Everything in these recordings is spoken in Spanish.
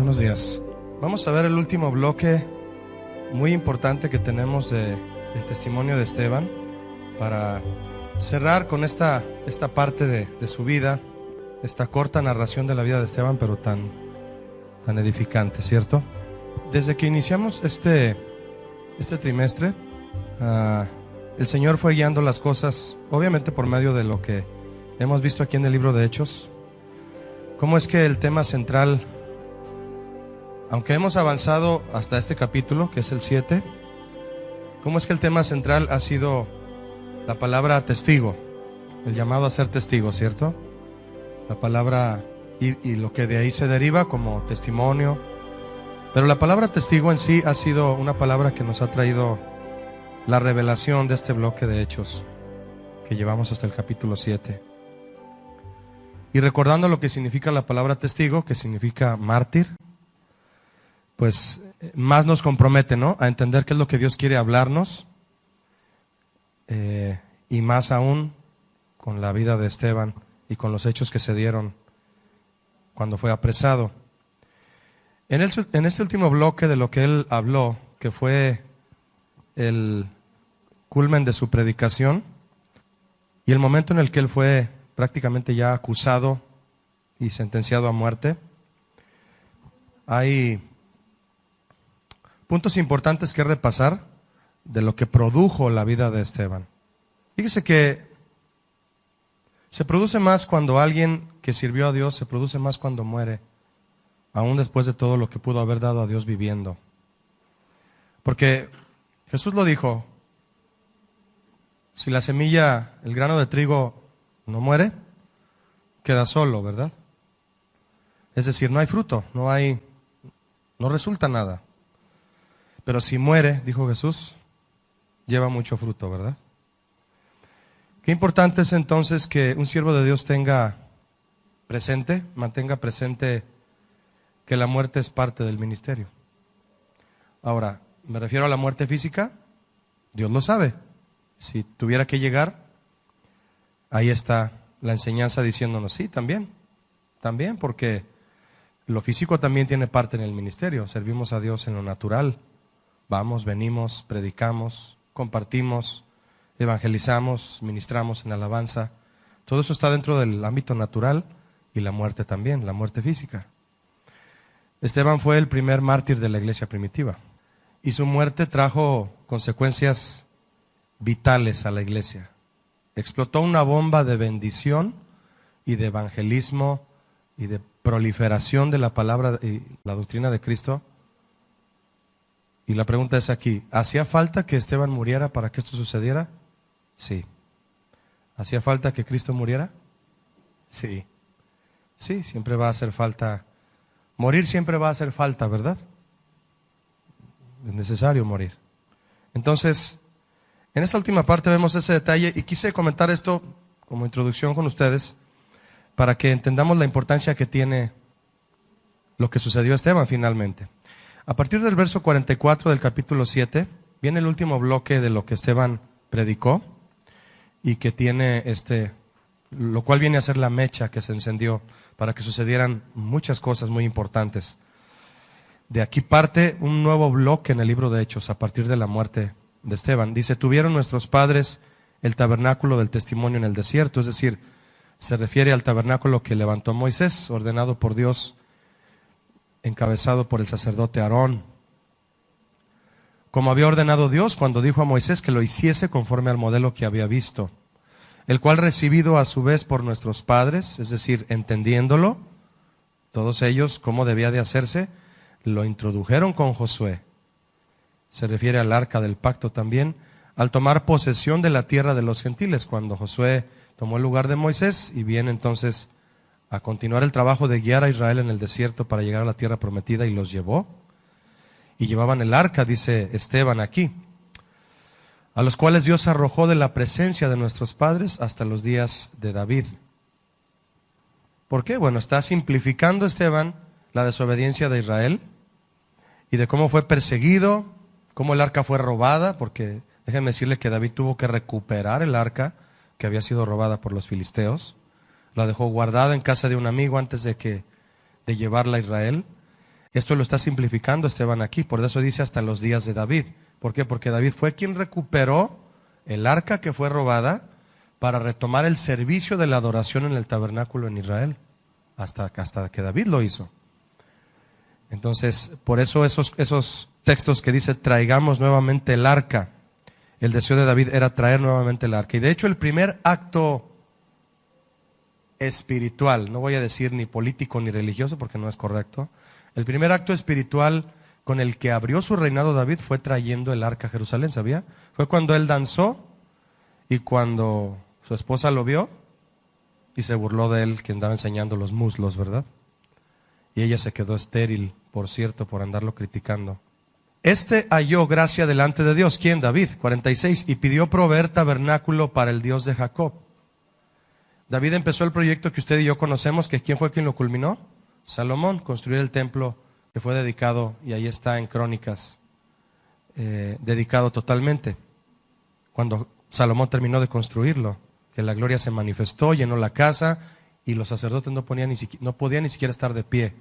Buenos días. Vamos a ver el último bloque muy importante que tenemos del testimonio de Esteban para cerrar con esta parte de su vida, esta corta narración de la vida de Esteban, pero tan edificante, ¿cierto? Desde que iniciamos este trimestre, el Señor fue guiando las cosas, obviamente por medio de lo que hemos visto aquí en el libro de Hechos. Cómo es que el tema central, aunque hemos avanzado hasta este capítulo, que es el 7, cómo es que el tema central ha sido la palabra testigo, el llamado a ser testigo, ¿cierto? La palabra y lo que de ahí se deriva como testimonio. Pero la palabra testigo en sí ha sido una palabra que nos ha traído la revelación de este bloque de Hechos que llevamos hasta el capítulo 7. Y recordando lo que significa la palabra testigo, que significa mártir, pues más nos compromete, ¿no?, a entender qué es lo que Dios quiere hablarnos, y más aún con la vida de Esteban y con los hechos que se dieron cuando fue apresado. En este último bloque de lo que él habló, que fue el culmen de su predicación y el momento en el que él fue prácticamente ya acusado y sentenciado a muerte, hay puntos importantes que repasar de lo que produjo la vida de Esteban. Fíjese que se produce más cuando alguien que sirvió a Dios, se produce más cuando muere, aún después de todo lo que pudo haber dado a Dios viviendo. Porque Jesús lo dijo, si la semilla, el grano de trigo no muere, queda solo, ¿verdad? Es decir, no hay fruto, no resulta nada. Pero si muere, dijo Jesús, lleva mucho fruto, ¿verdad? Qué importante es entonces que un siervo de Dios mantenga presente que la muerte es parte del ministerio. Ahora, me refiero a la muerte física, Dios lo sabe. Si tuviera que llegar, ahí está la enseñanza diciéndonos, sí, también, porque lo físico también tiene parte en el ministerio. Servimos a Dios en lo natural. Vamos, venimos, predicamos, compartimos, evangelizamos, ministramos en alabanza. Todo eso está dentro del ámbito natural y la muerte también, la muerte física. Esteban fue el primer mártir de la iglesia primitiva y su muerte trajo consecuencias vitales a la iglesia. Explotó una bomba de bendición y de evangelismo y de proliferación de la palabra y la doctrina de Cristo. Y la pregunta es aquí, ¿hacía falta que Esteban muriera para que esto sucediera? Sí. ¿Hacía falta que Cristo muriera? Sí. Sí, siempre va a hacer falta. Morir siempre va a hacer falta, ¿verdad? Es necesario morir. Entonces, en esta última parte vemos ese detalle y quise comentar esto como introducción con ustedes para que entendamos la importancia que tiene lo que sucedió a Esteban finalmente. A partir del verso 44 del capítulo 7, viene el último bloque de lo que Esteban predicó y que tiene lo cual viene a ser la mecha que se encendió para que sucedieran muchas cosas muy importantes. De aquí parte un nuevo bloque en el libro de Hechos a partir de la muerte de Esteban. Dice, tuvieron nuestros padres el tabernáculo del testimonio en el desierto, es decir, se refiere al tabernáculo que levantó Moisés, ordenado por Dios, encabezado por el sacerdote Aarón, como había ordenado Dios cuando dijo a Moisés que lo hiciese conforme al modelo que había visto, el cual recibido a su vez por nuestros padres, es decir, entendiéndolo, todos ellos cómo debía de hacerse, lo introdujeron con Josué. Se refiere al arca del pacto también, al tomar posesión de la tierra de los gentiles, cuando Josué tomó el lugar de Moisés y viene entonces a continuar el trabajo de guiar a Israel en el desierto para llegar a la tierra prometida, y los llevó. Y llevaban el arca, dice Esteban aquí, a los cuales Dios arrojó de la presencia de nuestros padres hasta los días de David. ¿Por qué? Bueno, está simplificando Esteban la desobediencia de Israel y de cómo fue perseguido, cómo el arca fue robada, porque déjenme decirle que David tuvo que recuperar el arca que había sido robada por los filisteos. La dejó guardada en casa de un amigo antes de llevarla a Israel. Esto lo está simplificando Esteban aquí, por eso dice hasta los días de David. ¿Por qué? Porque David fue quien recuperó el arca que fue robada para retomar el servicio de la adoración en el tabernáculo en Israel, hasta que David lo hizo. Entonces, por eso esos textos que dice traigamos nuevamente el arca, el deseo de David era traer nuevamente el arca. Y de hecho el primer acto espiritual, no voy a decir ni político ni religioso porque no es correcto, el primer acto espiritual con el que abrió su reinado David fue trayendo el arca a Jerusalén, ¿sabía? Fue cuando él danzó y cuando su esposa lo vio y se burló de él, que andaba enseñando los muslos, ¿verdad? Y ella se quedó estéril, por cierto, por andarlo criticando. Halló gracia delante de Dios. ¿Quién? David, 46, y pidió proveer tabernáculo para el Dios de Jacob. David empezó el proyecto que usted y yo conocemos, que ¿quién fue quien lo culminó? Salomón, construir el templo que fue dedicado, y ahí está en Crónicas, dedicado totalmente. Cuando Salomón terminó de construirlo, que la gloria se manifestó, llenó la casa, y los sacerdotes no podían ni siquiera estar de pie.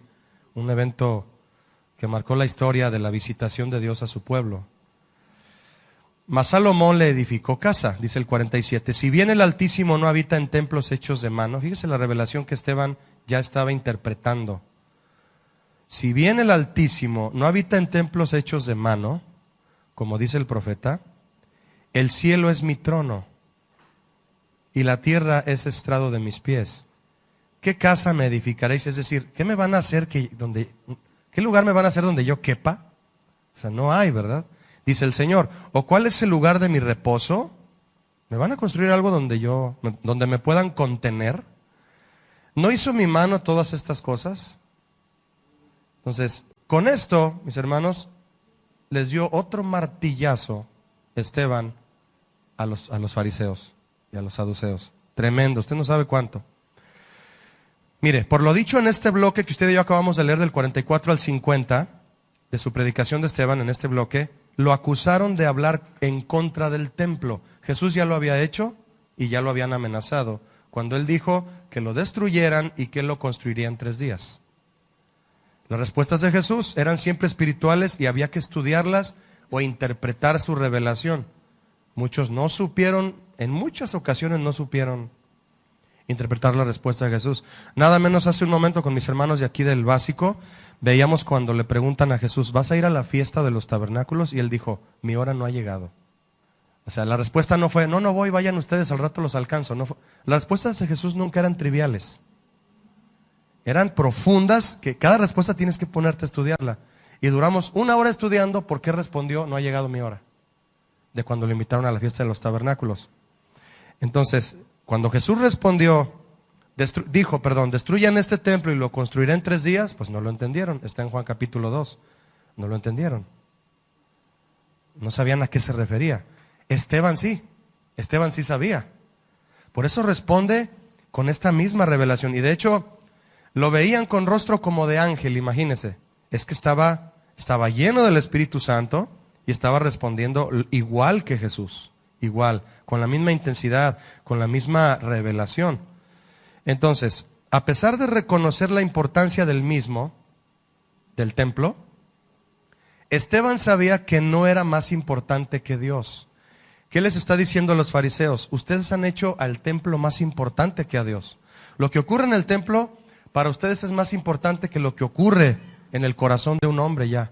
Un evento que marcó la historia de la visitación de Dios a su pueblo. Mas Salomón le edificó casa, dice el 47. Si bien el Altísimo no habita en templos hechos de mano, fíjese la revelación que Esteban ya estaba interpretando. Si bien el Altísimo no habita en templos hechos de mano, como dice el profeta, el cielo es mi trono y la tierra es estrado de mis pies. ¿Qué casa me edificaréis? Es decir, ¿qué me van a hacer qué lugar me van a hacer donde yo quepa? O sea, no hay, ¿verdad? Dice el Señor. ¿O cuál es el lugar de mi reposo? ¿Me van a construir algo donde me puedan contener? ¿No hizo mi mano todas estas cosas? Entonces, con esto, mis hermanos, les dio otro martillazo Esteban a los fariseos y a los saduceos. Tremendo, usted no sabe cuánto. Mire, por lo dicho en este bloque que usted y yo acabamos de leer del 44 al 50, de su predicación de Esteban en este bloque, lo acusaron de hablar en contra del templo. Jesús ya lo había hecho y ya lo habían amenazado, cuando él dijo que lo destruyeran y que él lo construiría en 3 días. Las respuestas de Jesús eran siempre espirituales y había que estudiarlas o interpretar su revelación. Muchos no supieron, en muchas ocasiones no supieron interpretar la respuesta de Jesús. Nada menos hace un momento con mis hermanos de aquí del básico, veíamos cuando le preguntan a Jesús, ¿vas a ir a la fiesta de los tabernáculos? Y él dijo, mi hora no ha llegado. O sea, la respuesta no fue, no voy, vayan ustedes, al rato los alcanzo. No fue. Las respuestas de Jesús nunca eran triviales. Eran profundas, que cada respuesta tienes que ponerte a estudiarla. Y duramos 1 hora estudiando por qué respondió, no ha llegado mi hora. De cuando lo invitaron a la fiesta de los tabernáculos. Entonces, cuando Jesús respondió, destruyan este templo y lo construiré en 3 días, pues no lo entendieron. Está en Juan capítulo 2. No lo entendieron. No sabían a qué se refería. Esteban sí sabía. Por eso responde con esta misma revelación. Y de hecho, lo veían con rostro como de ángel, imagínense. Es que estaba lleno del Espíritu Santo y estaba respondiendo igual que Jesús. Igual, con la misma intensidad, con la misma revelación. Entonces, a pesar de reconocer la importancia del mismo, del templo, Esteban sabía que no era más importante que Dios. ¿Qué les está diciendo a los fariseos? Ustedes han hecho al templo más importante que a Dios. Lo que ocurre en el templo, para ustedes es más importante que lo que ocurre en el corazón de un hombre ya.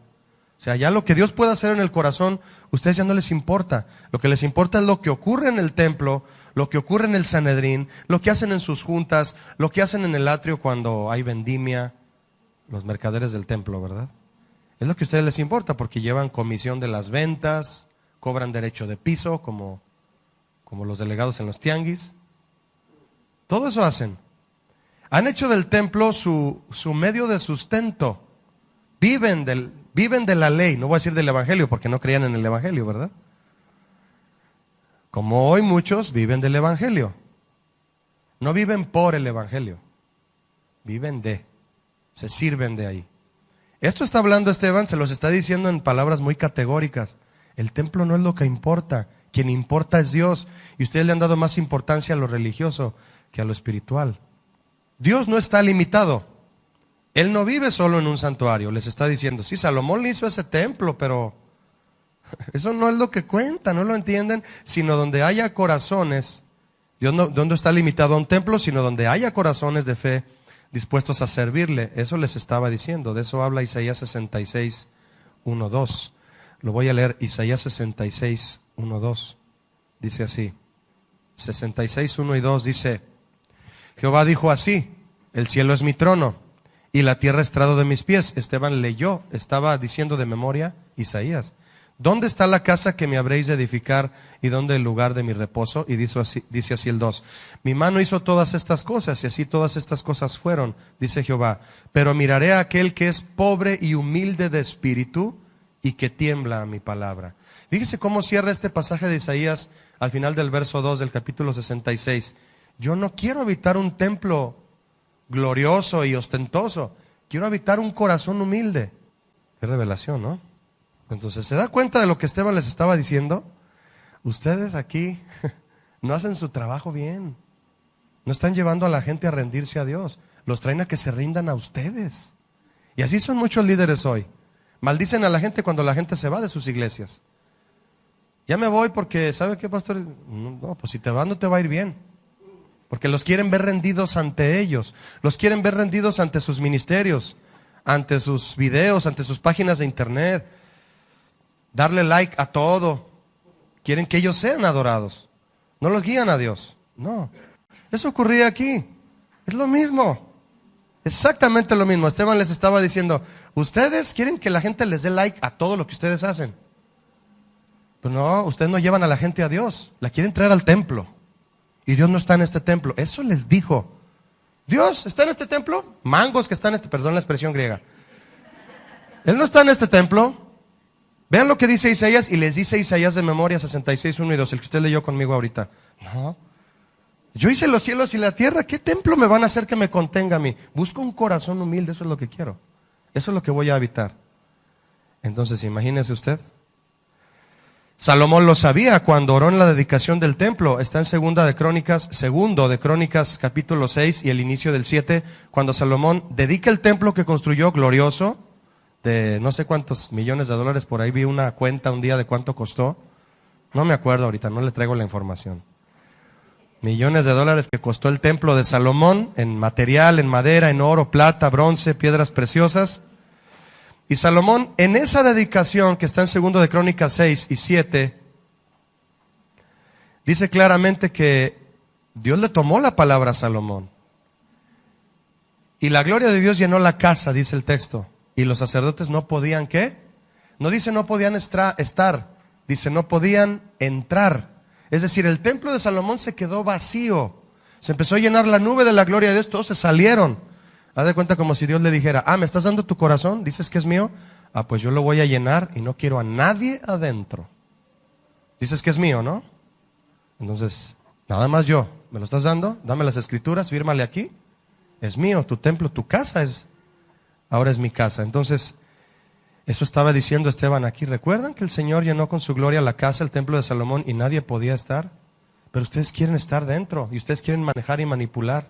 O sea, ya lo que Dios puede hacer en el corazón, ustedes ya no les importa. Lo que les importa es lo que ocurre en el templo, lo que ocurre en el Sanedrín, lo que hacen en sus juntas, lo que hacen en el atrio cuando hay vendimia, los mercaderes del templo, ¿verdad? Es lo que a ustedes les importa porque llevan comisión de las ventas, cobran derecho de piso como los delegados en los tianguis. Todo eso hacen. Han hecho del templo su medio de sustento. Viven de la ley, no voy a decir del evangelio porque no creían en el evangelio, ¿verdad? Como hoy muchos viven del evangelio. No viven por el evangelio, se sirven de ahí. Esto está hablando Esteban, se los está diciendo en palabras muy categóricas. El templo no es lo que importa, quien importa es Dios. Y ustedes le han dado más importancia a lo religioso que a lo espiritual. Dios no está limitado. Él no vive solo en un santuario. Les está diciendo, sí, Salomón le hizo ese templo, pero eso no es lo que cuenta, no lo entienden, sino donde haya corazones. Dios no está limitado a un templo, sino donde haya corazones de fe dispuestos a servirle. Eso les estaba diciendo. De eso habla Isaías 66, 1, 2. Lo voy a leer, Isaías 66, 1, 2. Dice así, 66, 1 y 2 dice, Jehová dijo así, el cielo es mi trono y la tierra estrado de mis pies. Esteban leyó, estaba diciendo de memoria Isaías. ¿Dónde está la casa que me habréis de edificar y dónde el lugar de mi reposo? Y dice así el 2. Mi mano hizo todas estas cosas y así todas estas cosas fueron, dice Jehová. Pero miraré a aquel que es pobre y humilde de espíritu y que tiembla a mi palabra. Fíjese cómo cierra este pasaje de Isaías al final del verso 2 del capítulo 66. Yo no quiero habitar un templo glorioso y ostentoso. Quiero habitar un corazón humilde. Qué revelación, ¿no? Entonces, ¿se da cuenta de lo que Esteban les estaba diciendo? Ustedes aquí no hacen su trabajo bien. No están llevando a la gente a rendirse a Dios. Los traen a que se rindan a ustedes. Y así son muchos líderes hoy. Maldicen a la gente cuando la gente se va de sus iglesias. Ya me voy porque, ¿sabe qué, pastor? No, pues si te vas no te va a ir bien. Porque los quieren ver rendidos ante ellos. Los quieren ver rendidos ante sus ministerios, ante sus videos, ante sus páginas de internet. Darle like a todo. Quieren que ellos sean adorados. No los guían a Dios. No. Eso ocurría aquí. Es lo mismo. Exactamente lo mismo. Esteban les estaba diciendo, ustedes quieren que la gente les dé like a todo lo que ustedes hacen. Pero no, ustedes no llevan a la gente a Dios. La quieren traer al templo. Y Dios no está en este templo. Eso les dijo. ¿Dios está en este templo? Mangos que están en este, perdón la expresión griega. Él no está en este templo. Vean lo que dice Isaías, y les dice Isaías de memoria 66, 1 y 2, el que usted leyó conmigo ahorita. No, yo hice los cielos y la tierra, ¿qué templo me van a hacer que me contenga a mí? Busco un corazón humilde, eso es lo que quiero. Eso es lo que voy a habitar. Entonces, imagínese usted. Salomón lo sabía cuando oró en la dedicación del templo. Está en segundo de Crónicas, capítulo 6 y el inicio del 7, cuando Salomón dedica el templo que construyó glorioso, de no sé cuántos millones de dólares, por ahí vi una cuenta un día de cuánto costó. No me acuerdo ahorita, no le traigo la información. Millones de dólares que costó el templo de Salomón, en material, en madera, en oro, plata, bronce, piedras preciosas. Y Salomón, en esa dedicación que está en segundo de Crónicas 6 y 7, dice claramente que Dios le tomó la palabra a Salomón. Y la gloria de Dios llenó la casa, dice el texto. Y los sacerdotes no podían, ¿qué? No dice no podían estar, dice no podían entrar. Es decir, el templo de Salomón se quedó vacío. Se empezó a llenar la nube de la gloria de Dios, todos se salieron. Haz de cuenta como si Dios le dijera, ¿me estás dando tu corazón? ¿Dices que es mío? Pues yo lo voy a llenar y no quiero a nadie adentro. Dices que es mío, ¿no? Entonces, nada más yo. ¿Me lo estás dando? Dame las escrituras, fírmale aquí. Es mío, tu templo, tu casa ahora es mi casa. Entonces, eso estaba diciendo Esteban aquí. ¿Recuerdan que el Señor llenó con su gloria la casa, el templo de Salomón, y nadie podía estar? Pero ustedes quieren estar dentro, y ustedes quieren manejar y manipular.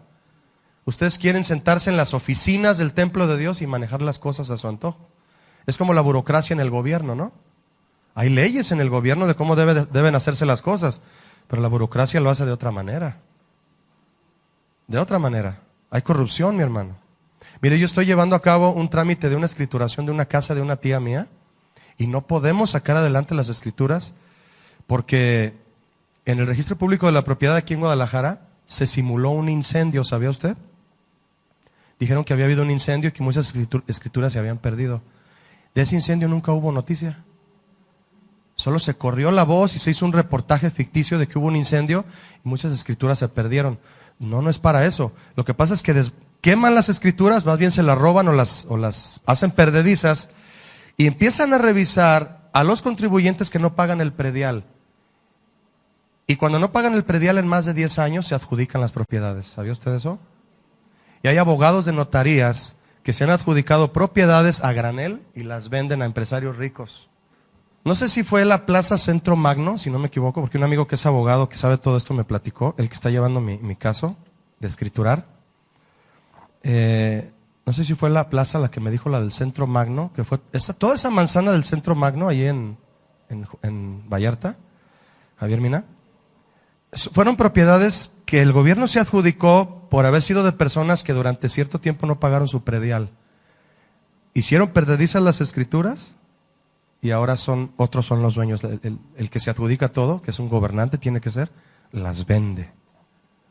Ustedes quieren sentarse en las oficinas del templo de Dios y manejar las cosas a su antojo. Es como la burocracia en el gobierno, ¿no? Hay leyes en el gobierno de cómo deben hacerse las cosas, pero la burocracia lo hace de otra manera. De otra manera. Hay corrupción, mi hermano. Mire, yo estoy llevando a cabo un trámite de una escrituración de una casa de una tía mía y no podemos sacar adelante las escrituras porque en el registro público de la propiedad aquí en Guadalajara se simuló un incendio, ¿sabía usted? Dijeron que había habido un incendio y que muchas escrituras se habían perdido. De ese incendio nunca hubo noticia. Solo se corrió la voz y se hizo un reportaje ficticio de que hubo un incendio y muchas escrituras se perdieron. No es para eso. Lo que pasa es que queman las escrituras, más bien se las roban o las hacen perdedizas y empiezan a revisar a los contribuyentes que no pagan el predial. Y cuando no pagan el predial en más de 10 años se adjudican las propiedades. ¿Sabía usted eso? Y hay abogados de notarías que se han adjudicado propiedades a granel y las venden a empresarios ricos. No sé si fue la Plaza Centro Magno, si no me equivoco, porque un amigo que es abogado, que sabe todo esto, me platicó, el que está llevando mi caso de escriturar. No no sé si fue la plaza la que me dijo, la del Centro Magno, que fue toda esa manzana del Centro Magno ahí en Vallarta, Javier Mina. Fueron propiedades que el gobierno se adjudicó por haber sido de personas que durante cierto tiempo no pagaron su predial. Hicieron perdedizas las escrituras y ahora otros son los dueños. El que se adjudica todo, que es un gobernante, tiene que ser, las vende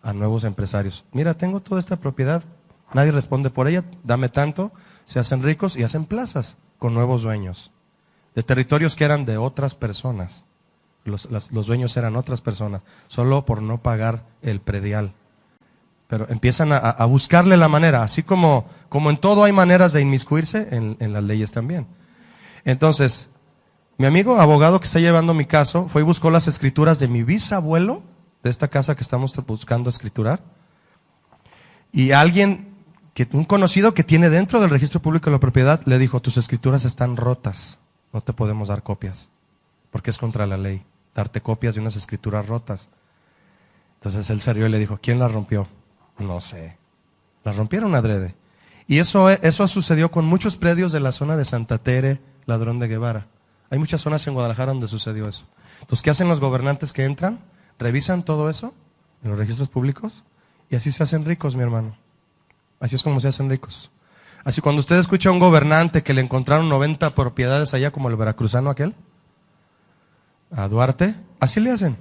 a nuevos empresarios. Mira, tengo toda esta propiedad, nadie responde por ella, dame tanto, se hacen ricos y hacen plazas con nuevos dueños. De territorios que eran de otras personas. Los dueños eran otras personas, solo por no pagar el predial. Pero empiezan a buscarle la manera, así como en todo hay maneras de inmiscuirse, en las leyes también. Entonces, mi amigo abogado que está llevando mi caso fue y buscó las escrituras de mi bisabuelo, de esta casa que estamos buscando escriturar, y un conocido que tiene dentro del registro público de la propiedad, le dijo, tus escrituras están rotas, no te podemos dar copias, porque es contra la ley, darte copias de unas escrituras rotas. Entonces él se rió y le dijo, ¿quién las rompió? No sé, las rompieron adrede. Y eso sucedió con muchos predios de la zona de Santa Tere, Ladrón de Guevara. Hay muchas zonas en Guadalajara donde sucedió eso. Entonces, ¿qué hacen los gobernantes que entran? Revisan todo eso en los registros públicos y así se hacen ricos, mi hermano. Así es como se hacen ricos. Así cuando usted escucha a un gobernante que le encontraron 90 propiedades allá, como el veracruzano aquel, a Duarte, así le hacen.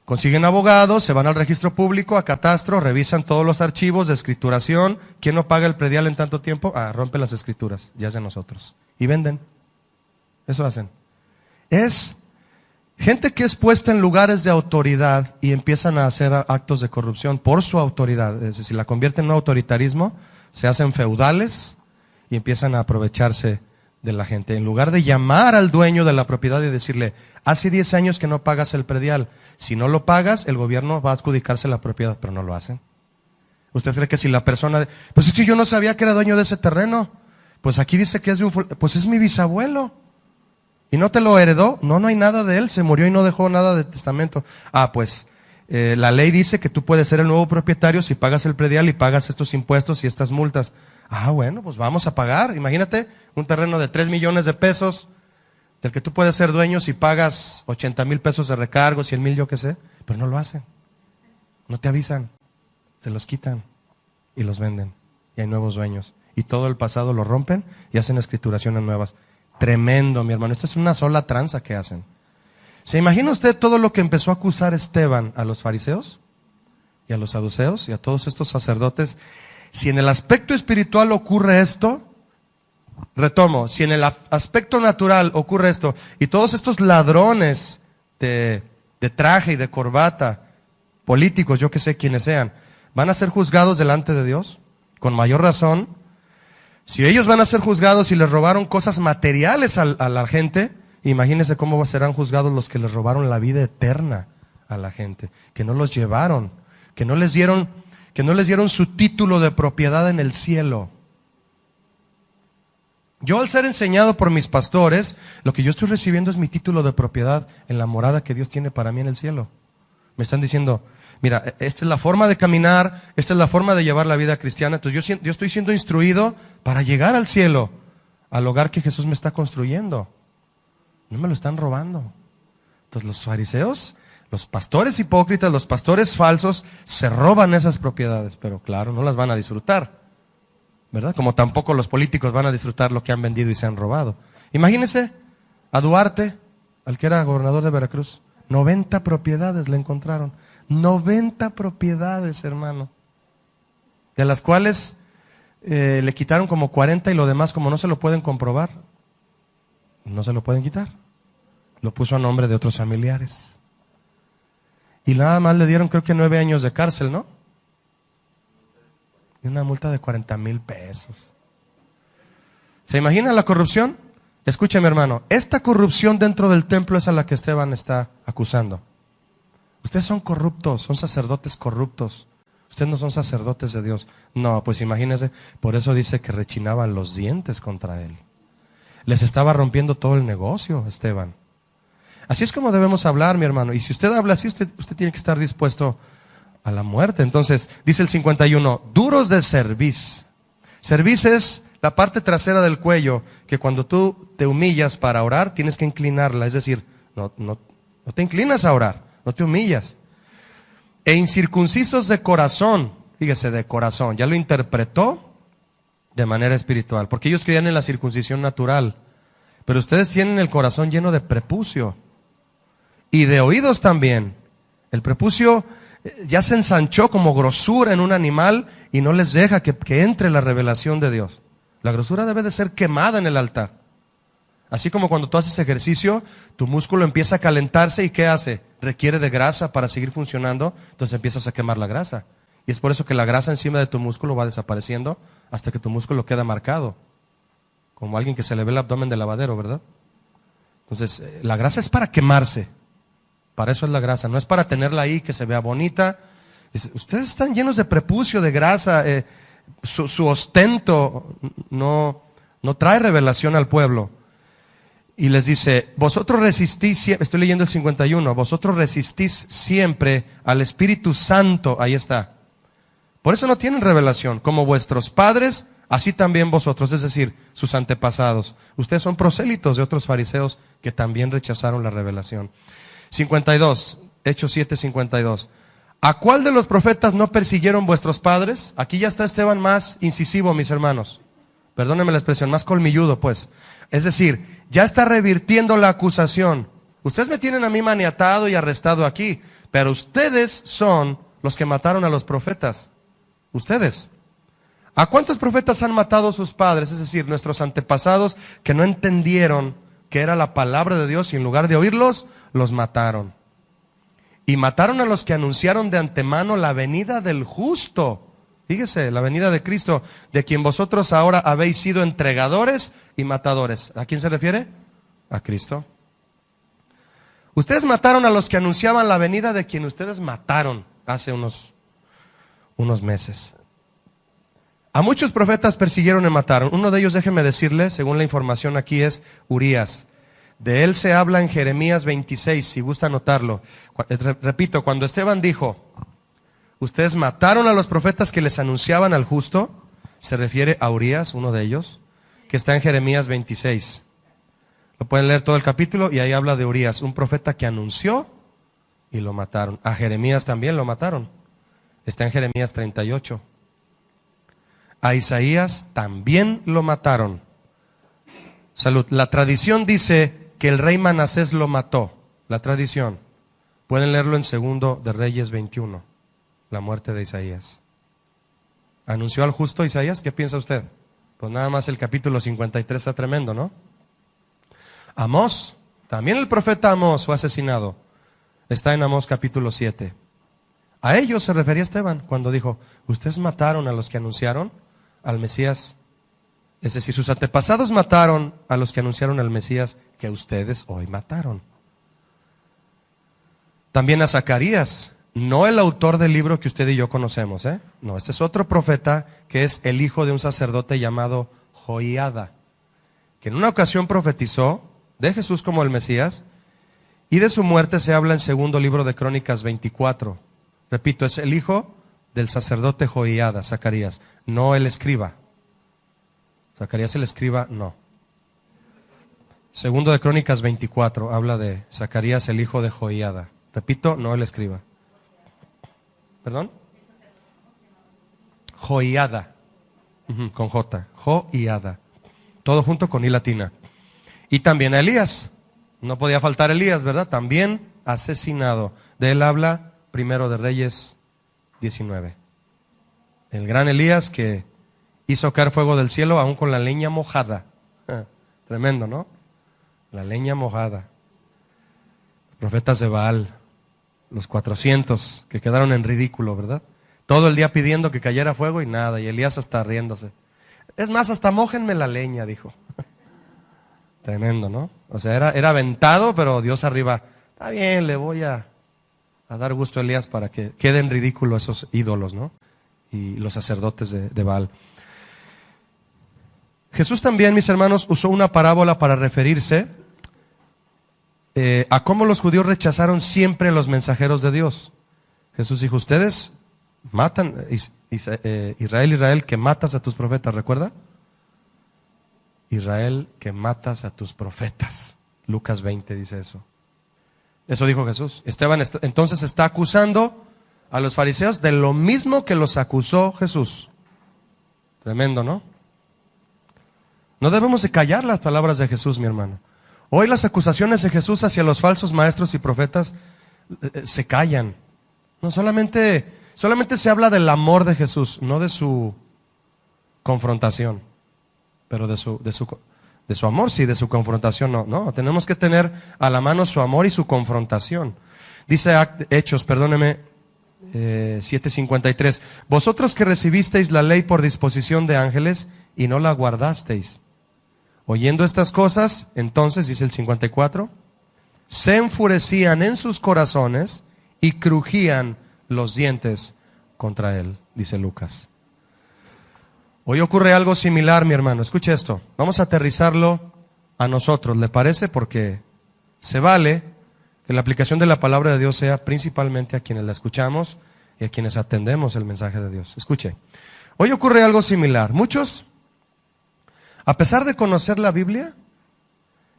Consiguen abogados, se van al registro público, a catastro, revisan todos los archivos de escrituración. ¿Quién no paga el predial en tanto tiempo? Rompe las escrituras, ya es de nosotros. Y venden. Eso hacen. Es gente que es puesta en lugares de autoridad y empiezan a hacer actos de corrupción por su autoridad. Es decir, la convierten en un autoritarismo, se hacen feudales y empiezan a aprovecharse de la gente. En lugar de llamar al dueño de la propiedad y decirle, hace 10 años que no pagas el predial. Si no lo pagas, el gobierno va a adjudicarse la propiedad, pero no lo hacen. ¿Usted cree que si la persona, pues es que yo no sabía que era dueño de ese terreno? Pues aquí dice que es de pues es mi bisabuelo. ¿Y no te lo heredó? No hay nada de él, se murió y no dejó nada de testamento. Pues la ley dice que tú puedes ser el nuevo propietario si pagas el predial y pagas estos impuestos y estas multas. Bueno, pues vamos a pagar. Imagínate un terreno de 3 millones de pesos, del que tú puedes ser dueño si pagas 80,000 pesos de recargo, 100,000, yo qué sé. Pero no lo hacen. No te avisan. Se los quitan y los venden. Y hay nuevos dueños. Y todo el pasado lo rompen y hacen escrituraciones nuevas. Tremendo, mi hermano. Esta es una sola tranza que hacen. ¿Se imagina usted todo lo que empezó a acusar Esteban a los fariseos y a los saduceos y a todos estos sacerdotes? Si en el aspecto espiritual ocurre esto, retomo, si en el aspecto natural ocurre esto, y todos estos ladrones de traje y de corbata, políticos, yo que sé quiénes sean, van a ser juzgados delante de Dios, con mayor razón. Si ellos van a ser juzgados y les robaron cosas materiales a la gente, imagínense cómo serán juzgados los que les robaron la vida eterna a la gente, que no los llevaron, que no les dieron su título de propiedad en el cielo. Yo, al ser enseñado por mis pastores, lo que yo estoy recibiendo es mi título de propiedad en la morada que Dios tiene para mí en el cielo. Me están diciendo, mira, esta es la forma de caminar, esta es la forma de llevar la vida cristiana. Entonces yo estoy siendo instruido para llegar al cielo, al hogar que Jesús me está construyendo. No me lo están robando. Entonces los fariseos, los pastores hipócritas, los pastores falsos, se roban esas propiedades, pero claro, no las van a disfrutar, ¿verdad? Como tampoco los políticos van a disfrutar lo que han vendido y se han robado. Imagínense a Duarte, al que era gobernador de Veracruz, 90 propiedades le encontraron. 90 propiedades, hermano, de las cuales le quitaron como 40 y lo demás, como no se lo pueden comprobar, no se lo pueden quitar. Lo puso a nombre de otros familiares. Y nada más le dieron, creo que 9 años de cárcel, ¿no? Y una multa de 40,000 pesos. ¿Se imagina la corrupción? Escúcheme, hermano, esta corrupción dentro del templo es a la que Esteban está acusando. Ustedes son corruptos, son sacerdotes corruptos. Ustedes no son sacerdotes de Dios. No, pues imagínense, por eso dice que rechinaban los dientes contra él. Les estaba rompiendo todo el negocio, Esteban. Así es como debemos hablar, mi hermano. Y si usted habla así, usted tiene que estar dispuesto a la muerte. Entonces, dice el 51, duros de cerviz. Cerviz es la parte trasera del cuello, que cuando tú te humillas para orar, tienes que inclinarla. Es decir, no te inclinas a orar, no te humillas. E incircuncisos de corazón, fíjese, de corazón, ya lo interpretó de manera espiritual, porque ellos creían en la circuncisión natural, pero ustedes tienen el corazón lleno de prepucio y de oídos también. El prepucio ya se ensanchó como grosura en un animal y no les deja que entre la revelación de Dios. La grosura debe de ser quemada en el altar. Así como cuando tú haces ejercicio, tu músculo empieza a calentarse y ¿qué hace? Requiere de grasa para seguir funcionando, entonces empiezas a quemar la grasa. Y es por eso que la grasa encima de tu músculo va desapareciendo hasta que tu músculo queda marcado. Como alguien que se le ve el abdomen de lavadero, ¿verdad? Entonces, la grasa es para quemarse. Para eso es la grasa, no es para tenerla ahí que se vea bonita. Ustedes están llenos de prepucio, de grasa. Su ostento no trae revelación al pueblo. Y les dice, vosotros resistís, estoy leyendo el 51, vosotros resistís siempre al Espíritu Santo, ahí está. Por eso no tienen revelación, como vuestros padres, así también vosotros, es decir, sus antepasados. Ustedes son prosélitos de otros fariseos que también rechazaron la revelación. 52, Hechos 7, 52. ¿A cuál de los profetas no persiguieron vuestros padres? Aquí ya está Esteban más incisivo, mis hermanos. Perdónenme la expresión, más colmilludo, pues. Es decir, ya está revirtiendo la acusación. Ustedes me tienen a mí maniatado y arrestado aquí, pero ustedes son los que mataron a los profetas. Ustedes. ¿A cuántos profetas han matado sus padres? Es decir, nuestros antepasados que no entendieron que era la palabra de Dios y en lugar de oírlos, los mataron. Y mataron a los que anunciaron de antemano la venida del justo. Fíjese, la venida de Cristo, de quien vosotros ahora habéis sido entregadores y matadores. ¿A quién se refiere? A Cristo. Ustedes mataron a los que anunciaban la venida de quien ustedes mataron hace unos meses. A muchos profetas persiguieron y mataron. Uno de ellos, déjeme decirle, según la información aquí, es Urías. De él se habla en Jeremías 26, si gusta anotarlo. Repito, cuando Esteban dijo, ustedes mataron a los profetas que les anunciaban al justo, se refiere a Urías, uno de ellos, que está en Jeremías 26. Lo pueden leer todo el capítulo y ahí habla de Urías, un profeta que anunció y lo mataron. A Jeremías también lo mataron. Está en Jeremías 38. A Isaías también lo mataron. Salud. La tradición dice que el rey Manasés lo mató. La tradición. Pueden leerlo en Segundo de Reyes 21. La muerte de Isaías. ¿Anunció al justo Isaías? ¿Qué piensa usted? Pues nada más el capítulo 53 está tremendo, ¿no? Amós, también el profeta Amós fue asesinado. Está en Amós capítulo 7. A ellos se refería Esteban cuando dijo, ustedes mataron a los que anunciaron al Mesías. Es decir, sus antepasados mataron a los que anunciaron al Mesías que ustedes hoy mataron. También a Zacarías, no el autor del libro que usted y yo conocemos, ¿eh? No, este es otro profeta que es el hijo de un sacerdote llamado Joiada, que en una ocasión profetizó de Jesús como el Mesías, y de su muerte se habla en segundo libro de Crónicas 24. Repito, es el hijo del sacerdote Joiada, Zacarías, no el escriba. Zacarías el escriba, no. Segundo de Crónicas 24 habla de Zacarías el hijo de Joiada. Repito, no el escriba. ¿Perdón? Joiada, con J, Joiada. Todo junto con I latina. Y también a Elías. No podía faltar Elías, ¿verdad? También asesinado. De él habla Primero de Reyes 19. El gran Elías que hizo caer fuego del cielo aún con la leña mojada. Tremendo, ¿no? La leña mojada. Profetas de Baal, los 400 que quedaron en ridículo, ¿verdad? Todo el día pidiendo que cayera fuego y nada, y Elías hasta riéndose. Es más, hasta mójenme la leña, dijo. Tremendo, ¿no? O sea, era aventado, pero Dios arriba. Está bien, le voy a dar gusto a Elías para que queden ridículos esos ídolos, ¿no? Y los sacerdotes de Baal. Jesús también, mis hermanos, usó una parábola para referirse a cómo los judíos rechazaron siempre los mensajeros de Dios. Jesús dijo, ustedes matan, Israel, Israel, que matas a tus profetas, ¿recuerda? Israel, que matas a tus profetas. Lucas 20 dice eso. Eso dijo Jesús. Esteban entonces está acusando a los fariseos de lo mismo que los acusó Jesús. Tremendo, ¿no? No debemos de callar las palabras de Jesús, mi hermano. Hoy las acusaciones de Jesús hacia los falsos maestros y profetas se callan. No solamente se habla del amor de Jesús, no de su confrontación, pero de su amor, sí, de su confrontación no. No, tenemos que tener a la mano su amor y su confrontación. Dice Hechos, perdóneme, 7:53. Vosotros que recibisteis la ley por disposición de ángeles y no la guardasteis. Oyendo estas cosas, entonces, dice el 54, se enfurecían en sus corazones y crujían los dientes contra él, dice Lucas. Hoy ocurre algo similar, mi hermano. Escuche esto. Vamos a aterrizarlo a nosotros, ¿le parece? Porque se vale que la aplicación de la palabra de Dios sea principalmente a quienes la escuchamos y a quienes atendemos el mensaje de Dios. Escuche. Hoy ocurre algo similar. Muchos, a pesar de conocer la Biblia,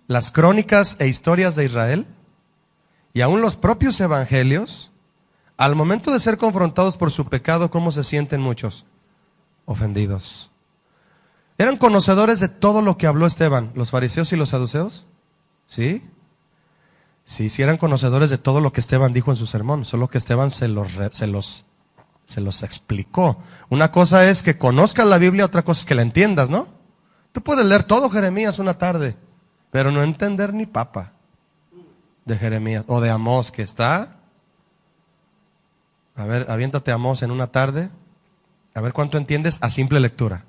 las crónicas e historias de Israel, y aún los propios evangelios, al momento de ser confrontados por su pecado, ¿cómo se sienten muchos? Ofendidos. ¿Eran conocedores de todo lo que habló Esteban, los fariseos y los saduceos? ¿Sí? Sí, eran conocedores de todo lo que Esteban dijo en su sermón, solo que Esteban se los explicó. Una cosa es que conozcas la Biblia, otra cosa es que la entiendas, ¿no? Tú puedes leer todo Jeremías una tarde, pero no entender ni papa de Jeremías o de Amós, que está. A ver, aviéntate Amós en una tarde, a ver cuánto entiendes a simple lectura.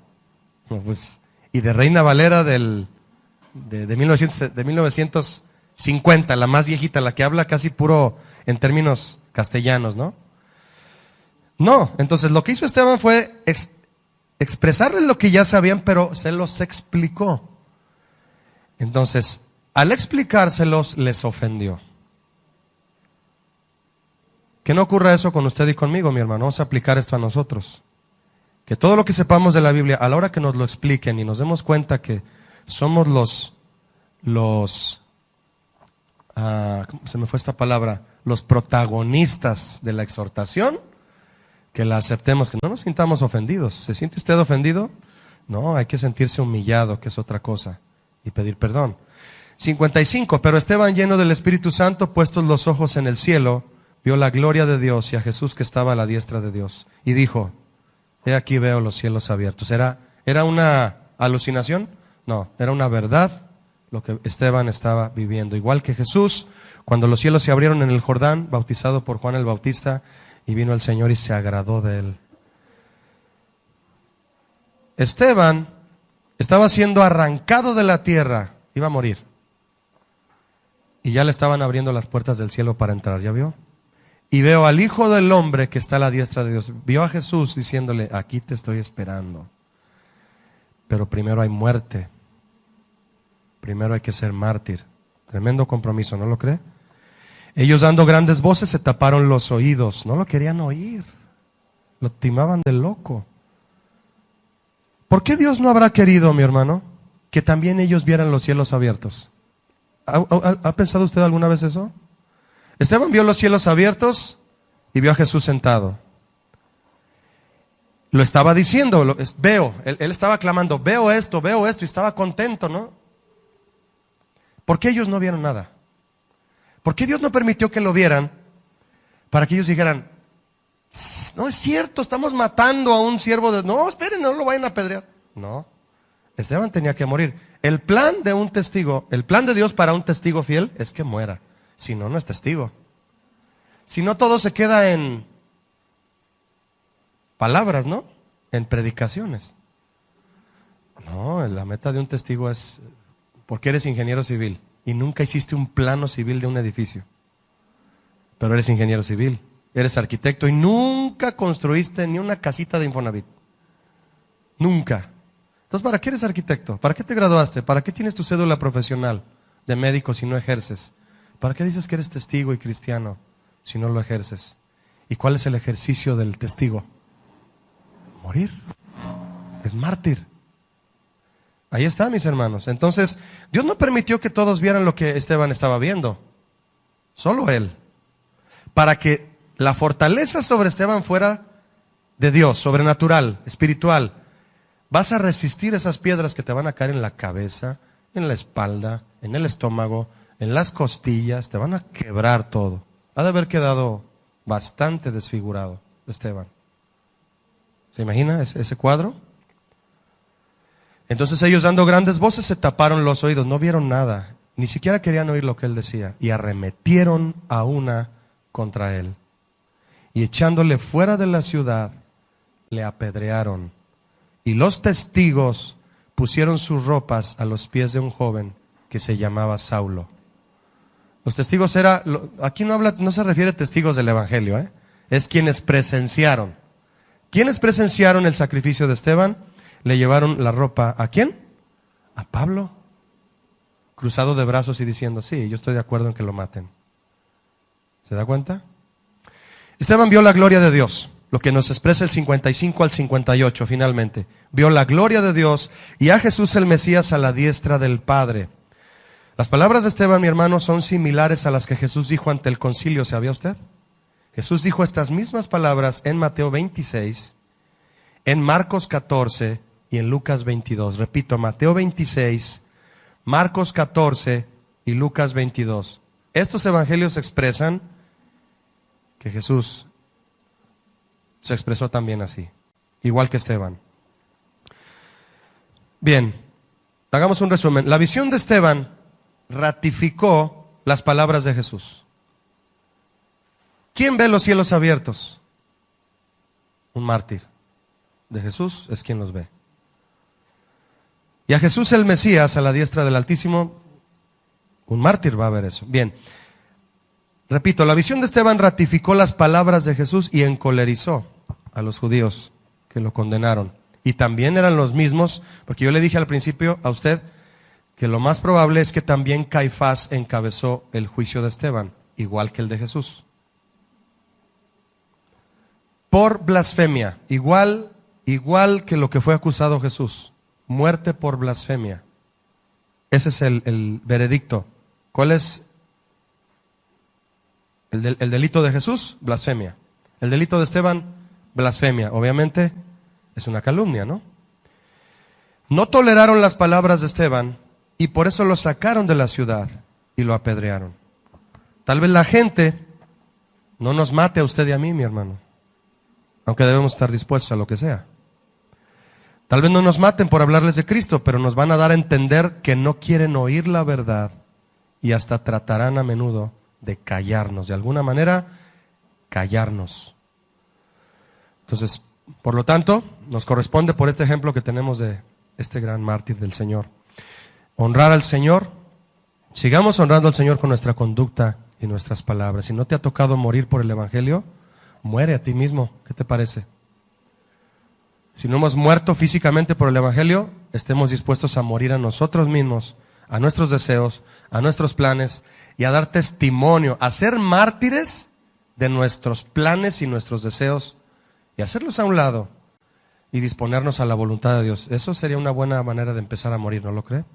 No, pues, y de Reina Valera de 1950, la más viejita, la que habla casi puro en términos castellanos, ¿no? No, entonces lo que hizo Esteban fue expresarles lo que ya sabían, pero se los explicó. Entonces, al explicárselos, les ofendió. Que no ocurra eso con usted y conmigo, mi hermano. Vamos a aplicar esto a nosotros. Que todo lo que sepamos de la Biblia, a la hora que nos lo expliquen y nos demos cuenta que somos se me fue esta palabra, los protagonistas de la exhortación, que la aceptemos, que no nos sintamos ofendidos. ¿Se siente usted ofendido? No, hay que sentirse humillado, que es otra cosa, y pedir perdón. 55, pero Esteban, lleno del Espíritu Santo, puestos los ojos en el cielo, vio la gloria de Dios y a Jesús que estaba a la diestra de Dios. Y dijo, he aquí veo los cielos abiertos. ¿Era una alucinación? No, era una verdad lo que Esteban estaba viviendo. Igual que Jesús, cuando los cielos se abrieron en el Jordán, bautizado por Juan el Bautista, y vino el Señor y se agradó de él. Esteban estaba siendo arrancado de la tierra, iba a morir. Y ya le estaban abriendo las puertas del cielo para entrar, ¿ya vio? Y veo al Hijo del Hombre que está a la diestra de Dios. Vio a Jesús diciéndole, aquí te estoy esperando. Pero primero hay muerte. Primero hay que ser mártir. Tremendo compromiso, ¿no lo cree? Ellos dando grandes voces se taparon los oídos. No lo querían oír. Lo timaban de loco. ¿Por qué Dios no habrá querido, mi hermano, que también ellos vieran los cielos abiertos? ¿Ha pensado usted alguna vez eso? Esteban vio los cielos abiertos y vio a Jesús sentado. Lo estaba diciendo, él estaba clamando, veo esto, y estaba contento, ¿no? ¿Por qué ellos no vieron nada? ¿Por qué Dios no permitió que lo vieran? Para que ellos dijeran, no es cierto, estamos matando a un siervo de... No, esperen, no lo vayan a apedrear. No, Esteban tenía que morir. El plan de un testigo, el plan de Dios para un testigo fiel es que muera. Si no, no es testigo. Si no, todo se queda en palabras, ¿no? En predicaciones. No, la meta de un testigo es, porque eres ingeniero civil y nunca hiciste un plano civil de un edificio, pero eres ingeniero civil, eres arquitecto y nunca construiste ni una casita de Infonavit. Nunca. Entonces, ¿para qué eres arquitecto? ¿Para qué te graduaste? ¿Para qué tienes tu cédula profesional de médico si no ejerces? ¿Para qué dices que eres testigo y cristiano si no lo ejerces? ¿Y cuál es el ejercicio del testigo? morir. Es mártir. Ahí está, mis hermanos. Entonces, Dios no permitió que todos vieran lo que Esteban estaba viendo. Solo él. Para que la fortaleza sobre Esteban fuera de Dios, sobrenatural, espiritual. Vas a resistir esas piedras que te van a caer en la cabeza, en la espalda, en el estómago, en las costillas, te van a quebrar todo. Ha de haber quedado bastante desfigurado Esteban. ¿Se imagina ese cuadro? Entonces ellos, dando grandes voces, se taparon los oídos, no vieron nada, ni siquiera querían oír lo que él decía, y arremetieron a una contra él. Y echándole fuera de la ciudad, le apedrearon. Y los testigos pusieron sus ropas a los pies de un joven que se llamaba Saulo. Los testigos aquí no se refiere a testigos del evangelio, es quienes presenciaron. ¿Quiénes presenciaron el sacrificio de Esteban? Le llevaron la ropa, ¿a quién? A Pablo, cruzado de brazos y diciendo, sí, yo estoy de acuerdo en que lo maten. ¿Se da cuenta? Esteban vio la gloria de Dios, lo que nos expresa el 55 al 58 finalmente. Vio la gloria de Dios y a Jesús el Mesías a la diestra del Padre. Las palabras de Esteban, mi hermano, son similares a las que Jesús dijo ante el concilio, ¿sabía usted? Jesús dijo estas mismas palabras en Mateo 26, en Marcos 14 y en Lucas 22. Repito, Mateo 26, Marcos 14 y Lucas 22. Estos evangelios expresan que Jesús se expresó también así, igual que Esteban. Bien, hagamos un resumen. La visión de Esteban ratificó las palabras de Jesús. ¿Quién ve los cielos abiertos? Un mártir. De Jesús es quien los ve. Y a Jesús el Mesías, a la diestra del Altísimo, un mártir va a ver eso. Bien, repito, la visión de Esteban ratificó las palabras de Jesús y encolerizó a los judíos que lo condenaron. Y también eran los mismos, porque yo le dije al principio a usted que lo más probable es que también Caifás encabezó el juicio de Esteban, igual que el de Jesús. Por blasfemia, igual que lo que fue acusado Jesús. Muerte por blasfemia. Ese es el veredicto. ¿Cuál es el delito de Jesús? Blasfemia. El delito de Esteban, blasfemia. Obviamente es una calumnia, ¿no? No toleraron las palabras de Esteban y por eso lo sacaron de la ciudad y lo apedrearon. Tal vez la gente no nos mate a usted y a mí, mi hermano, aunque debemos estar dispuestos a lo que sea. Tal vez no nos maten por hablarles de Cristo, pero nos van a dar a entender que no quieren oír la verdad y hasta tratarán a menudo de callarnos, de alguna manera, callarnos. Entonces, por lo tanto, nos corresponde por este ejemplo que tenemos de este gran mártir del Señor, honrar al Señor. Sigamos honrando al Señor con nuestra conducta y nuestras palabras. Si no te ha tocado morir por el Evangelio, muere a ti mismo. ¿Qué te parece? Si no hemos muerto físicamente por el Evangelio, estemos dispuestos a morir a nosotros mismos, a nuestros deseos, a nuestros planes y a dar testimonio, a ser mártires de nuestros planes y nuestros deseos y hacerlos a un lado y disponernos a la voluntad de Dios. Eso sería una buena manera de empezar a morir, ¿no lo cree?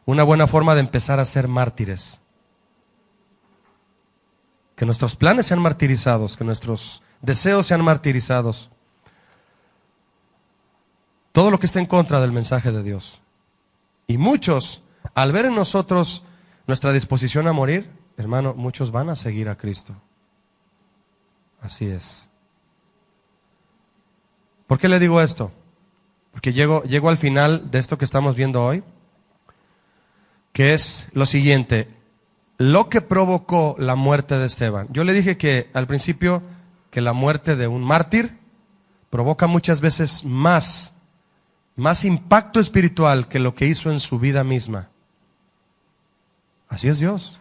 Una buena forma de empezar a ser mártires. Que nuestros planes sean martirizados, que nuestros deseos sean martirizados. Todo lo que esté en contra del mensaje de Dios. Y muchos, al ver en nosotros nuestra disposición a morir, hermano, muchos van a seguir a Cristo. Así es. ¿Por qué le digo esto? Porque llego al final de esto que estamos viendo hoy, que es lo siguiente, lo que provocó la muerte de Esteban. Yo le dije que al principio que la muerte de un mártir provoca muchas veces más impacto espiritual que lo que hizo en su vida misma. Así es Dios.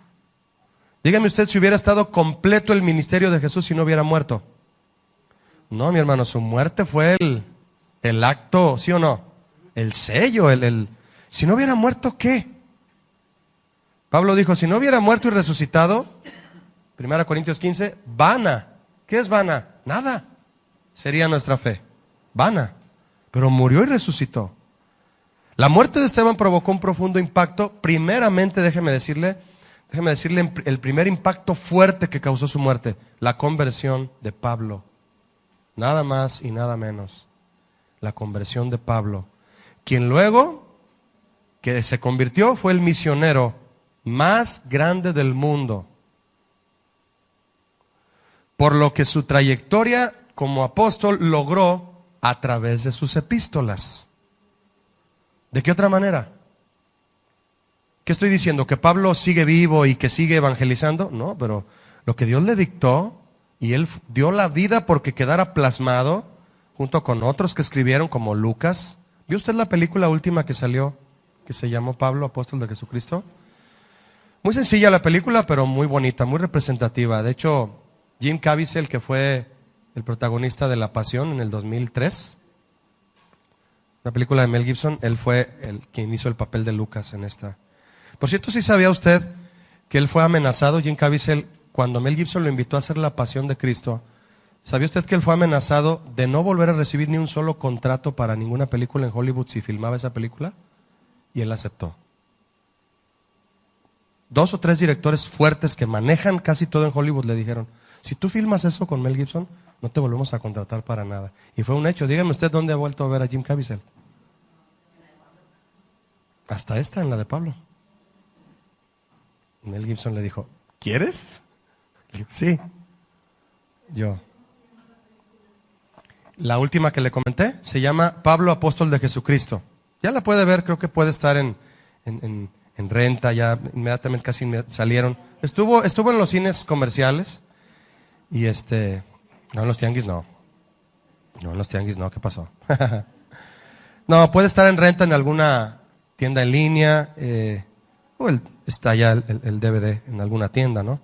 Dígame usted si hubiera estado completo el ministerio de Jesús si no hubiera muerto. No, mi hermano, su muerte fue el acto, ¿sí o no? El sello, si no hubiera muerto, ¿qué? Pablo dijo, si no hubiera muerto y resucitado, 1 Corintios 15, vana. ¿Qué es vana? Nada. Sería nuestra fe. vana, pero murió y resucitó. La muerte de Esteban provocó un profundo impacto. Primeramente, déjeme decirle el primer impacto fuerte que causó su muerte, la conversión de Pablo. Nada más y nada menos. La conversión de Pablo, quien luego que se convirtió fue el misionero más grande del mundo. Por lo que su trayectoria como apóstol logró a través de sus epístolas. ¿De qué otra manera? ¿Qué estoy diciendo? ¿Que Pablo sigue vivo y que sigue evangelizando? No, pero lo que Dios le dictó, y él dio la vida porque quedara plasmado, junto con otros que escribieron como Lucas. ¿Vio usted la película última que salió, que se llamó Pablo, apóstol de Jesucristo? Muy sencilla la película, pero muy bonita, muy representativa. De hecho, Jim Caviezel, que fue el protagonista de La Pasión en el 2003, una película de Mel Gibson, él fue el quien hizo el papel de Lucas en esta. Por cierto, ¿sí sabía usted que él fue amenazado, Jim Caviezel, cuando Mel Gibson lo invitó a hacer La Pasión de Cristo? ¿Sabía usted que él fue amenazado de no volver a recibir ni un solo contrato para ninguna película en Hollywood si filmaba esa película? Y él aceptó. 2 o 3 directores fuertes que manejan casi todo en Hollywood le dijeron, si tú filmas eso con Mel Gibson, no te volvemos a contratar para nada. Y fue un hecho. Dígame usted dónde ha vuelto a ver a Jim Caviezel. Hasta esta, en la de Pablo. Mel Gibson le dijo, ¿quieres? Le dijo, sí. Yo. La última que le comenté se llama Pablo, apóstol de Jesucristo. Ya la puede ver, creo que puede estar en renta, ya inmediatamente casi salieron. Estuvo en los cines comerciales y no en los tianguis no. No en los tianguis no, ¿qué pasó? No, puede estar en renta en alguna tienda en línea, está ya el DVD en alguna tienda, ¿no?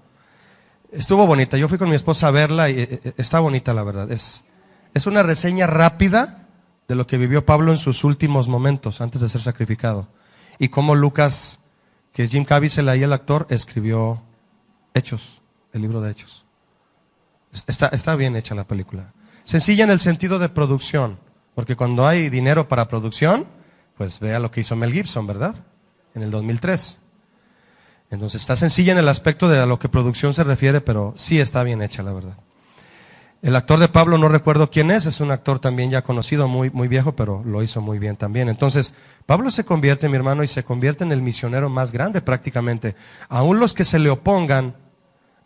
Estuvo bonita, yo fui con mi esposa a verla y está bonita la verdad. Es una reseña rápida de lo que vivió Pablo en sus últimos momentos antes de ser sacrificado. Y cómo Lucas, que es Jim Caviezel ahí el actor, escribió Hechos, el libro de Hechos. Está bien hecha la película. Sencilla en el sentido de producción, porque cuando hay dinero para producción, pues vea lo que hizo Mel Gibson, ¿verdad? En el 2003. Entonces está sencilla en el aspecto de a lo que producción se refiere, pero sí está bien hecha, la verdad. El actor de Pablo, no recuerdo quién es un actor también ya conocido, muy, muy viejo, pero lo hizo muy bien también. Entonces, Pablo se convierte, mi hermano, y se convierte en el misionero más grande prácticamente. Aún los que se le opongan,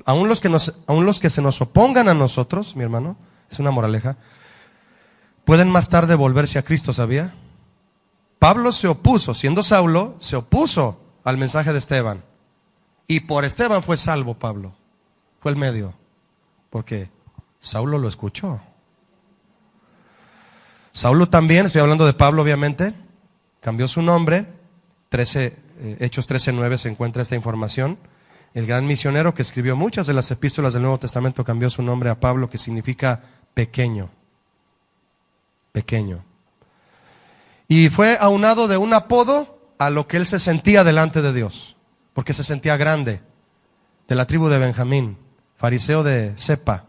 aún los que se nos opongan a nosotros, mi hermano, es una moraleja, pueden más tarde volverse a Cristo, ¿sabía? Pablo se opuso, siendo Saulo, se opuso al mensaje de Esteban. Y por Esteban fue salvo Pablo. Fue el medio. Porque Saulo lo escuchó. Saulo también, estoy hablando de Pablo obviamente, cambió su nombre. Hechos 13:9 se encuentra esta información. El gran misionero que escribió muchas de las epístolas del Nuevo Testamento cambió su nombre a Pablo, que significa pequeño. Pequeño. Y fue aunado de un apodo a lo que él se sentía delante de Dios, porque se sentía grande, de la tribu de Benjamín, fariseo de cepa,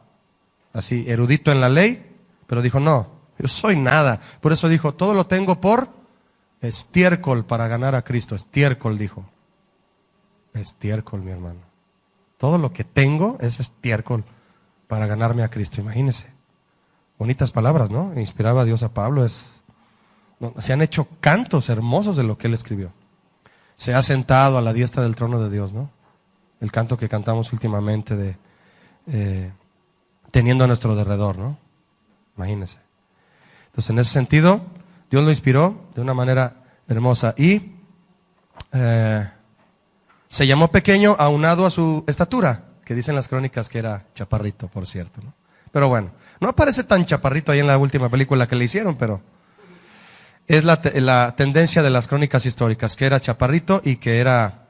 así erudito en la ley, pero dijo, no, yo soy nada. Por eso dijo, todo lo tengo por estiércol para ganar a Cristo. Estiércol, dijo. Estiércol, mi hermano. Todo lo que tengo es estiércol para ganarme a Cristo. Imagínese. Bonitas palabras, ¿no? Inspiraba a Dios a Pablo. Se han hecho cantos hermosos de lo que él escribió. Se ha sentado a la diestra del trono de Dios, ¿no? El canto que cantamos últimamente de teniendo a nuestro derredor, ¿no? Imagínense. Entonces, en ese sentido, Dios lo inspiró de una manera hermosa. Y se llamó pequeño aunado a su estatura, que dicen las crónicas que era chaparrito, por cierto, ¿no? Pero bueno, no aparece tan chaparrito ahí en la última película que le hicieron, pero es la tendencia de las crónicas históricas, que era chaparrito y que era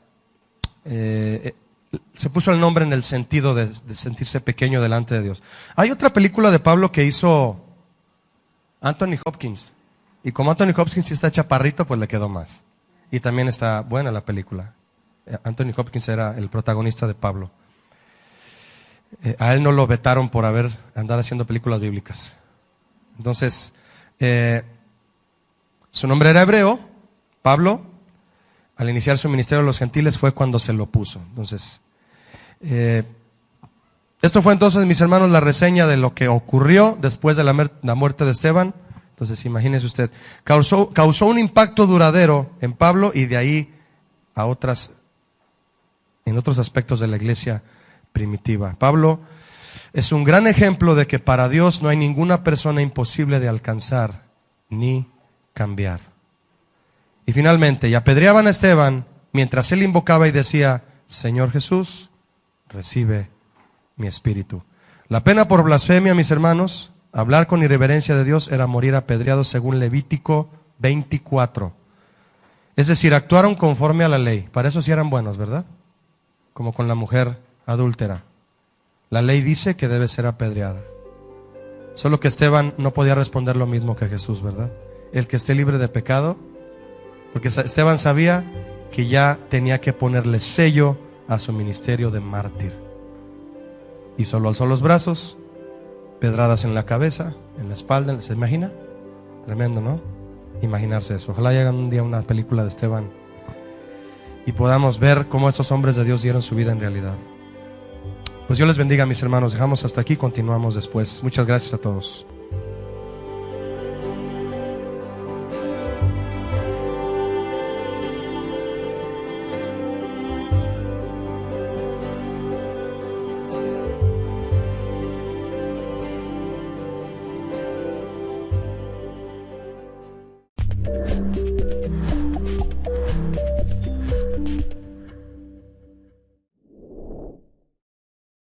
se puso el nombre en el sentido de sentirse pequeño delante de Dios. Hay otra película de Pablo que hizo Anthony Hopkins, y como Anthony Hopkins está chaparrito, pues le quedó más. Y también está buena la película. Anthony Hopkins era el protagonista de Pablo. A él no lo vetaron por andar haciendo películas bíblicas. Entonces, Su nombre era hebreo, Pablo. Al iniciar su ministerio a los gentiles fue cuando se lo puso. Entonces, esto fue entonces, mis hermanos, la reseña de lo que ocurrió después de la muerte de Esteban. Entonces, imagínese usted, causó un impacto duradero en Pablo y de ahí a en otros aspectos de la iglesia primitiva. Pablo es un gran ejemplo de que para Dios no hay ninguna persona imposible de alcanzar ni cambiar. Y finalmente, y apedreaban a Esteban mientras él invocaba y decía: Señor Jesús, recibe mi espíritu. La pena por blasfemia, mis hermanos, hablar con irreverencia de Dios, era morir apedreado según Levítico 24. Es decir, actuaron conforme a la ley. Para eso sí eran buenos, ¿verdad? Como con la mujer adúltera. La ley dice que debe ser apedreada. Solo que Esteban no podía responder lo mismo que Jesús, ¿verdad? El que esté libre de pecado, porque Esteban sabía que ya tenía que ponerle sello a su ministerio de mártir. Y solo alzó los brazos, pedradas en la cabeza, en la espalda. ¿Se imagina? Tremendo, ¿no? Imaginarse eso. Ojalá llegue un día una película de Esteban y podamos ver cómo estos hombres de Dios dieron su vida en realidad. Pues Dios les bendiga, mis hermanos. Dejamos hasta aquí, continuamos después. Muchas gracias a todos.